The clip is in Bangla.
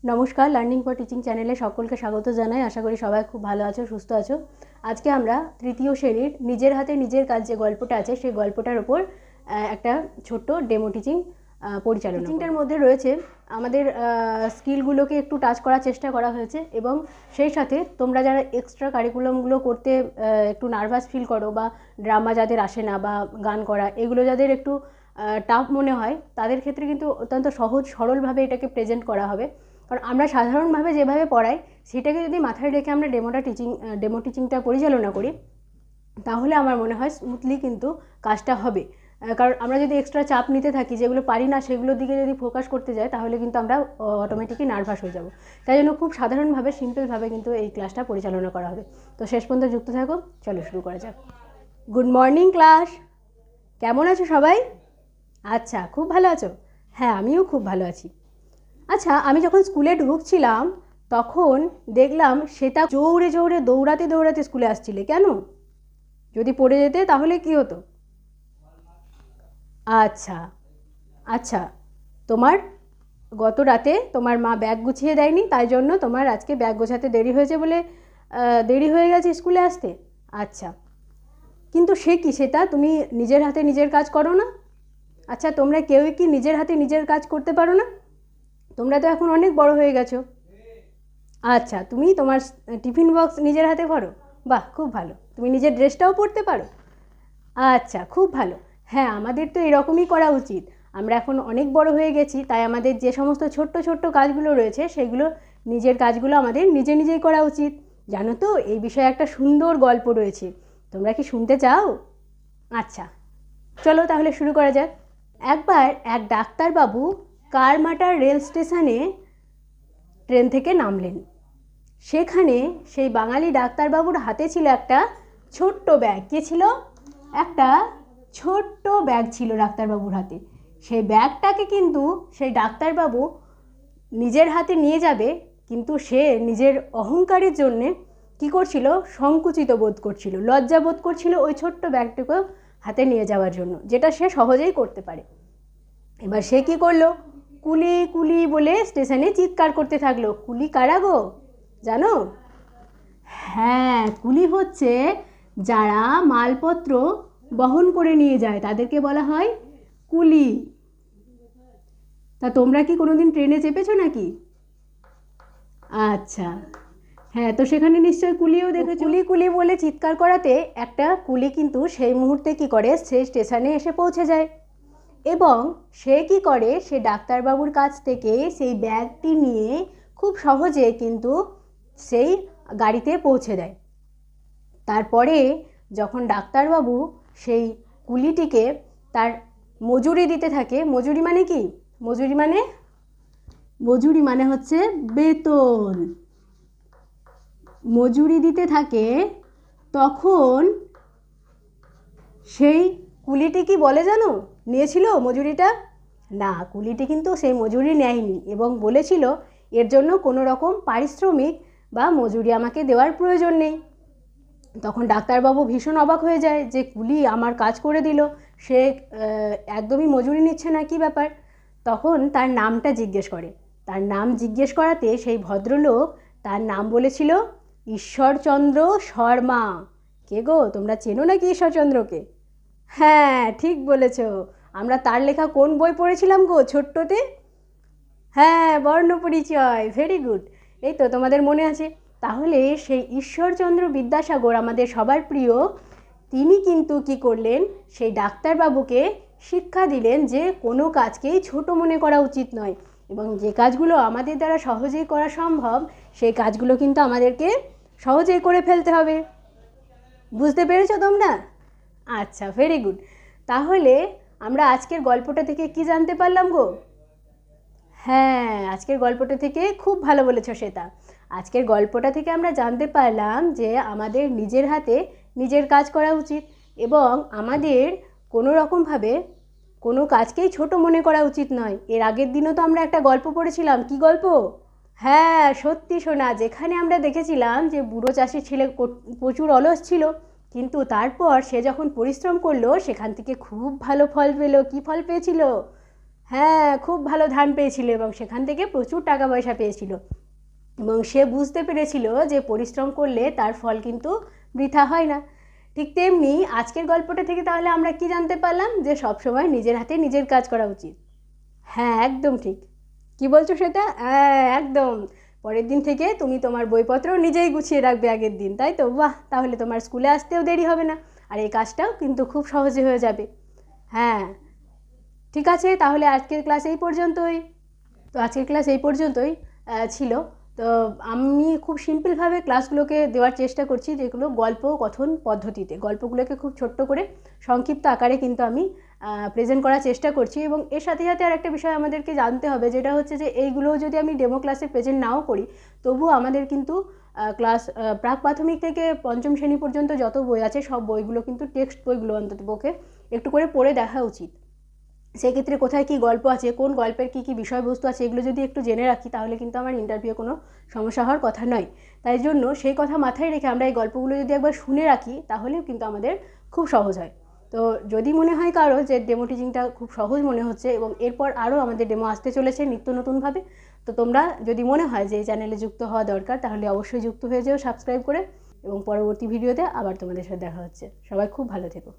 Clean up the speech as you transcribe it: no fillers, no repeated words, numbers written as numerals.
নমস্কার, লার্নিং ফর টিচিং চ্যানেলে সকলকে স্বাগত জানাই। আশা করি সবাই খুব ভালো আছো, সুস্থ আছো। আজকে আমরা তৃতীয় শ্রেণীর নিজের হাতে নিজের কাজ যে গল্পটা আছে সেই গল্পটার ওপর একটা ছোট্ট ডেমো টিচিং পরিচালনা। টিচিংটার মধ্যে রয়েছে আমাদের স্কিলগুলোকে একটু টাচ করার চেষ্টা করা হয়েছে এবং সেই সাথে তোমরা যারা এক্সট্রা কারিকুলামগুলো করতে একটু নার্ভাস ফিল করো বা ড্রামা যাদের আসে না বা গান করা এগুলো যাদের একটু টাফ মনে হয় তাদের ক্ষেত্রে কিন্তু অত্যন্ত সহজ সরলভাবে এটাকে প্রেজেন্ট করা হবে। কারণ আমরা সাধারণভাবে যেভাবে পড়াই সেটাকে যদি মাথায় রেখে আমরা ডেমো টিচিংটা পরিচালনা করি তাহলে আমার মনে হয় স্মুথলি কিন্তু কাজটা হবে। কারণ আমরা যদি এক্সট্রা চাপ নিতে থাকি, যেগুলো পারি না সেগুলোর দিকে যদি ফোকাস করতে যাই তাহলে কিন্তু আমরা অটোমেটিকলি নার্ভাস হয়ে যাব। তাই জন্য খুব সাধারণভাবে সিম্পলভাবে কিন্তু এই ক্লাসটা পরিচালনা করা হবে। তো শেষ পর্যন্ত যুক্ত থাকো, চলো শুরু করা যাক। গুড মর্নিং ক্লাস, কেমন আছো সবাই? আচ্ছা, খুব ভালো আছো? হ্যাঁ, আমিও খুব ভালো আছি। আচ্ছা, আমি যখন স্কুলে ঢুকছিলাম তখন দেখলাম সেটা জোরে জোরে দৌড়াতে দৌড়াতে স্কুলে আসছিলে কেন? যদি পড়ে যেতে তাহলে কি হতো? আচ্ছা আচ্ছা, তোমার গত রাতে তোমার মা ব্যাগ গুছিয়ে দেয়নি, তাই জন্য তোমার আজকে ব্যাগ গোছাতে দেরি হয়েছে বলে দেরি হয়ে গেছে স্কুলে আসতে। আচ্ছা, কিন্তু সে কি, সেটা তুমি নিজের হাতে নিজের কাজ করো না? আচ্ছা, তোমরা কেউই কি নিজের হাতে নিজের কাজ করতে পারো না? তোমরা তো এখন অনেক বড় হয়ে গেছো। আচ্ছা, তুমি তোমার টিফিন বক্স নিজের হাতে ভরো? বাহ, খুব ভালো। তুমি নিজের ড্রেসটাও পরতে পারো? আচ্ছা, খুব ভালো। হ্যাঁ, আমাদের তো এরকমই করা উচিত। আমরা এখন অনেক বড় হয়ে গেছি, তাই আমাদের যে সমস্ত ছোট্ট ছোট্ট কাজগুলো রয়েছে সেগুলো নিজের কাজগুলো আমাদের নিজে নিজেই করা উচিত। জানো তো, এই বিষয়ে একটা সুন্দর গল্প রয়েছে, তোমরা কি শুনতে চাও? আচ্ছা, চলো তাহলে শুরু করা যাক। একবার এক ডাক্তারবাবু কারমাটার রেল স্টেশনে ট্রেন থেকে নামলেন। সেখানে সেই বাঙালি ডাক্তারবাবুর হাতে ছিল একটা ছোট্ট ব্যাগ। কে ছিল? একটা ছোট্ট ব্যাগ ছিল ডাক্তারবাবুর হাতে। সেই ব্যাগটাকে কিন্তু সেই ডাক্তারবাবু নিজের হাতে নিয়ে যাবে, কিন্তু সে নিজের অহংকারের জন্যে কী করছিল? সংকুচিত বোধ করছিল, লজ্জা বোধ করছিল ওই ছোট্ট ব্যাগটুকু হাতে নিয়ে যাওয়ার জন্য, যেটা সে সহজেই করতে পারে। এবার সে কী করলো? কুলি কুলি বলে স্টেশনে চিৎকার করতে থাকলো। কুলি কারা গো জানো? হ্যাঁ, কুলি হচ্ছে যারা মালপত্র বহন করে নিয়ে যায়, তাদেরকে বলা হয় কুলি। তা তোমরা কি কোনোদিন ট্রেনে চেপেছো নাকি? আচ্ছা, হ্যাঁ, তো সেখানে নিশ্চয়ই কুলিও দেখেছো। কুলি কুলি বলে চিৎকার করাতে একটা কুলি কিন্তু সেই মুহূর্তে কি করে, সেই স্টেশনে এসে পৌঁছে যায় এবং সে কি করে, সে ডাক্তারবাবুর কাছ থেকে সেই ব্যাগটি নিয়ে খুব সহজে কিন্তু সেই গাড়িতে পৌঁছে দেয়। তারপরে যখন ডাক্তারবাবু সেই কুলিটিকে তার মজুরি দিতে থাকে, মজুরি মানে কি? মজুরি মানে হচ্ছে বেতন। মজুরি দিতে থাকে, তখন সেই কুলিটি কি বলে জানো? নিয়েছিল মজুরিটা? না, কুলিটি কিন্তু সেই মজুরি নেয়নি এবং বলেছিল এর জন্য কোনো রকম পারিশ্রমিক বা মজুরি আমাকে দেওয়ার প্রয়োজন নেই। তখন ডাক্তারবাবু ভীষণ অবাক হয়ে যায় যে কুলি আমার কাজ করে দিল, সে একদমই মজুরি নিচ্ছে না, কী ব্যাপার? তখন তার নামটা জিজ্ঞেস করে। তার নাম জিজ্ঞেস করাতে সেই ভদ্রলোক তার নাম বলেছিল ঈশ্বরচন্দ্র শর্মা। কে গো, তোমরা চেনো নাকি ঈশ্বরচন্দ্রকে? হ্যাঁ, ঠিক বলেছ। আমরা তার লেখা কোন বই পড়েছিলাম গো ছোট্টতে? হ্যাঁ, বর্ণপরিচয়। ভেরি গুড, এই তো তোমাদের মনে আছে। তাহলে সেই ঈশ্বরচন্দ্র বিদ্যাসাগর, আমাদের সবার প্রিয়, তিনি কিন্তু কি করলেন? সেই ডাক্তারবাবুকে শিক্ষা দিলেন যে কোনো কাজকেই ছোট মনে করা উচিত নয় এবং যে কাজগুলো আমাদের দ্বারা সহজেই করা সম্ভব সেই কাজগুলো কিন্তু আমাদেরকে সহজেই করে ফেলতে হবে। বুঝতে পেরেছো তোমরা? আচ্ছা, ভেরি গুড। তাহলে আমরা আজকের গল্পটা থেকে কি জানতে পারলাম গো? হ্যাঁ, আজকের গল্পটা থেকে খুব ভালো বলেছ শ্বেতা। আজকের গল্পটা থেকে আমরা জানতে পারলাম যে আমাদের নিজের হাতে নিজের কাজ করা উচিত এবং আমাদের কোনো রকমভাবে কোনো কাজকেই ছোট মনে করা উচিত নয়। এর আগের দিনও তো আমরা একটা গল্প পড়েছিলাম। কি গল্প? হ্যাঁ, সত্যি সোনা, যেখানে আমরা দেখেছিলাম যে বুড়ো চাষি ছেলে প্রচুর অলস ছিল, কিন্তু তারপর সে যখন পরিশ্রম করলো সেখান থেকে খুব ভালো ফল পেল। কি ফল পেয়েছিল? হ্যাঁ, খুব ভালো ধান পেয়েছিল এবং সেখান থেকে প্রচুর টাকা পয়সা পেয়েছিল এবং সে বুঝতে পেরেছিল যে পরিশ্রম করলে তার ফল কিন্তু বৃথা হয় না। ঠিক তেমনি আজকের গল্পটা থেকে তাহলে আমরা কি জানতে পারলাম, যে সবসময় নিজের হাতে নিজের কাজ করা উচিত। হ্যাঁ, একদম ঠিক। কি বলছো সেটা? হ্যাঁ, একদম। পরের দিন থেকে তুমি তোমার বইপত্র নিজেই গুছিয়ে রাখবে আগের দিন, তাই তো? বাহ, তাহলে তোমার স্কুলে আসতেও দেরি হবে না, আর এই কাজটাও কিন্তু খুব সহজে হয়ে যাবে। হ্যাঁ, ঠিক আছে, তাহলে আজকের ক্লাস এই পর্যন্তই। তো আজকের ক্লাস এই পর্যন্তই ছিল। তো আমি খুব সিম্পলভাবে ক্লাসগুলোকে দেওয়ার চেষ্টা করছি, যেগুলো গল্প কথন পদ্ধতিতে, গল্পগুলোকে খুব ছোট্ট করে সংক্ষিপ্ত আকারে কিন্তু আমি প্রেজেন্ট করার চেষ্টা করছি। এবং এর সাথে সাথে আর একটা বিষয় আমাদেরকে জানতে হবে, যেটা হচ্ছে যে এইগুলো যদি আমি ডেমো ক্লাসে প্রেজেন্ট নাও করি, তবুও আমাদের কিন্তু ক্লাস প্রাক প্রাথমিক থেকে পঞ্চম শ্রেণী পর্যন্ত যত বই আছে সব বইগুলো কিন্তু টেক্সট বইগুলো অন্ততপক্ষে একটু করে পড়ে দেখা উচিত। সেক্ষেত্রে কোথায় কী গল্প আছে, কোন গল্পের কী কী বিষয়বস্তু আছে, এগুলো যদি একটু জেনে রাখি, তাহলে কিন্তু আমার ইন্টারভিউ কোনো সমস্যা হওয়ার কথা নয়। তাই জন্য সেই কথা মাথায় রেখে আমরা এই গল্পগুলো যদি একবার শুনে রাখি, তাহলেও কিন্তু আমাদের খুব সহজ হয়। তো যদি মনে হয় কারো যে ডেমো টিচিংটা খুব সহজ মনে হচ্ছে এবং এরপর আরও আমাদের ডেমো আসতে চলেছে নিত্য নতুনভাবে, তো তোমরা যদি মনে হয় যে এই চ্যানেলে যুক্ত হওয়া দরকার, তাহলে অবশ্যই যুক্ত হয়ে যেও সাবস্ক্রাইব করে। এবং পরবর্তী ভিডিওতে আবার তোমাদের সাথে দেখা হচ্ছে। সবাই খুব ভালো থেকো।